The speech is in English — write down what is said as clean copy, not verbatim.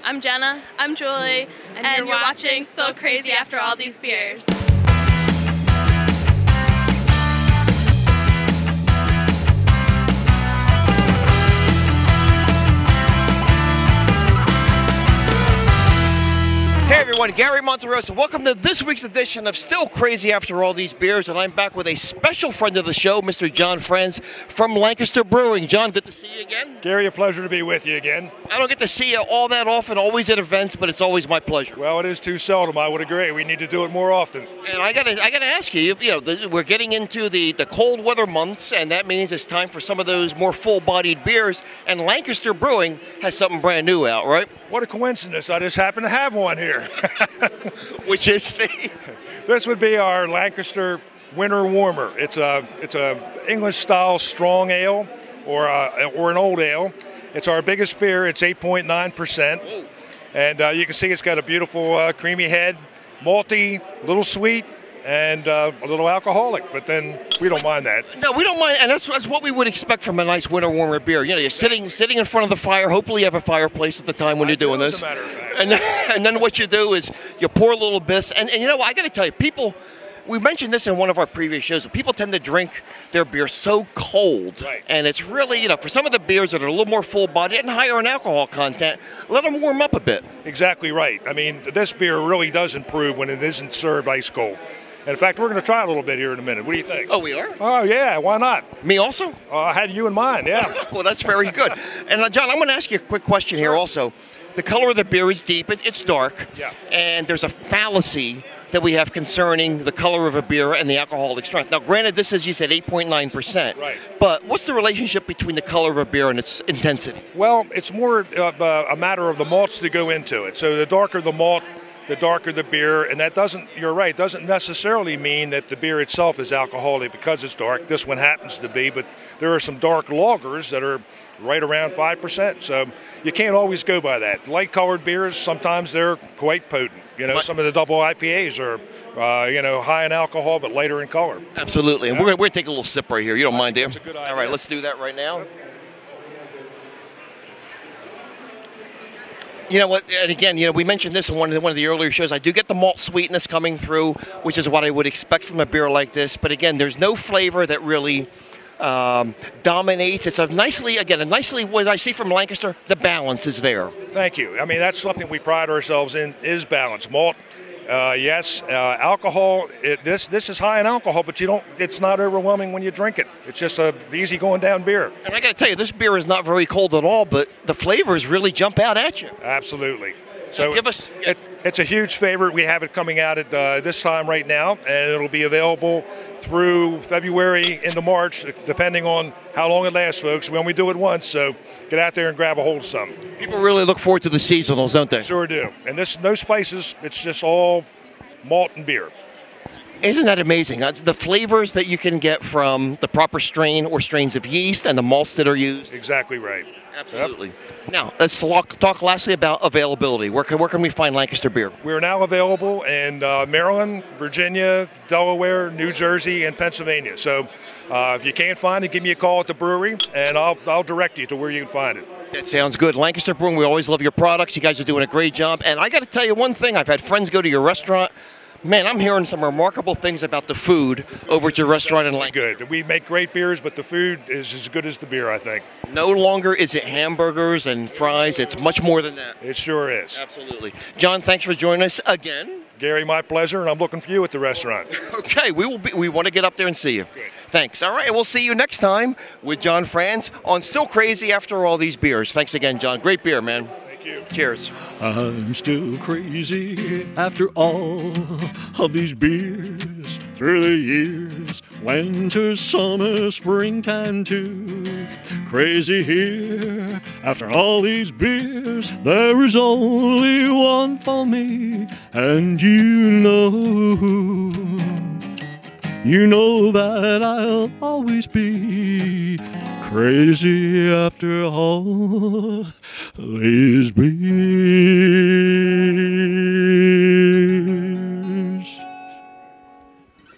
I'm Jenna. I'm Julie. And you're watching Still Crazy After All These Beers. Hey everyone, Gary Monterosa. Welcome to this week's edition of Still Crazy After All These Beers, and I'm back with a special friend of the show, Mr. John Frantz from Lancaster Brewing. John, good to see you again. Gary, a pleasure to be with you again. I don't get to see you all that often, always at events, but it's always my pleasure. Well, it is too seldom, I would agree. We need to do it more often. And I gotta ask you, we're getting into the cold weather months, and that means it's time for some of those more full-bodied beers, and Lancaster Brewing has something brand new out, right? What a coincidence, I just happen to have one here. Which is This would be our Lancaster Winter Warmer. It's a English style strong ale or an old ale. It's our biggest beer. It's 8.9%, and you can see it's got a beautiful creamy head, malty, a little sweet, and a little alcoholic, but then we don't mind that. No, we don't mind, and that's what we would expect from a nice winter warmer beer. You know, you're sitting in front of the fire. Hopefully you have a fireplace at the time when you're doing this. As a matter of fact. And then what you do is you pour a little bit, and you know what, I got to tell you, people, we mentioned this in one of our previous shows, people tend to drink their beer so cold, right. And it's really, for some of the beers that are a little more full-bodied and higher in alcohol content, let them warm up a bit. Exactly right. I mean, this beer really does improve when it isn't served ice cold. And in fact, we're going to try a little bit here in a minute. What do you think? Oh, we are? Oh, yeah. Why not? Me also? I had you in mind, yeah. Well, that's very good. And, John, I'm going to ask you a quick question here also. The color of the beer is deep. It's dark. Yeah. And there's a fallacy that we have concerning the color of a beer and the alcoholic strength. Now, granted, this is, you said, 8.9%. Right. But what's the relationship between the color of a beer and its intensity? Well, it's more a matter of the malts that go into it. So the darker the malt, the darker the beer, and that doesn't necessarily mean that the beer itself is alcoholic because it's dark. This one happens to be, but there are some dark lagers that are right around 5%. So you can't always go by that. Light-colored beers, sometimes they're quite potent. Some of the double IPAs are, high in alcohol but lighter in color. Absolutely. And we're gonna take a little sip right here. You don't mind, do you? That's a good idea. All right, let's do that right now. You know what? And again, we mentioned this in one of the earlier shows. I do get the malt sweetness coming through, which is what I would expect from a beer like this. But again, there's no flavor that really dominates. It's a nicely, what I see from Lancaster, the balance is there. Thank you. I mean, that's something we pride ourselves in, is balance. Malt, yes. Alcohol, this is high in alcohol, but it's not overwhelming when you drink it. It's just a easy going down beer. And I got to tell you, this beer is not very cold at all, but the flavors really jump out at you. Absolutely. So give us. It's a huge favorite. We have it coming out at this time right now, and it'll be available through February into March, depending on how long it lasts, folks. We only do it once, so get out there and grab a hold of some. People really look forward to the seasonals, don't they? Sure do. And no spices. It's just all malt and beer. Isn't that amazing? The flavors that you can get from the proper strain or strains of yeast and the malts that are used. Exactly right. Absolutely. Yep. Now, let's talk lastly about availability. Where can we find Lancaster beer? We're now available in Maryland, Virginia, Delaware, New Jersey, and Pennsylvania. So if you can't find it, give me a call at the brewery, and I'll direct you to where you can find it. That sounds good. Lancaster Brewing, we always love your products. You guys are doing a great job. And I got to tell you one thing. I've had friends go to your restaurant. Man, I'm hearing some remarkable things about the food over at your restaurant in Lancaster. Good. We make great beers, but the food is as good as the beer, I think. No longer is it hamburgers and fries. It's much more than that. It sure is. Absolutely. John, thanks for joining us again. Gary, my pleasure, and I'm looking for you at the restaurant. Okay, we want to get up there and see you. Good. Thanks. All right, we'll see you next time with John Frantz on Still Crazy After All These Beers. Thanks again, John. Great beer, man. Cheers. I'm still crazy after all of these beers through the years. Winter, summer, springtime too. Crazy here after all these beers. There is only one for me, and you know that I'll always be crazy after all these beers.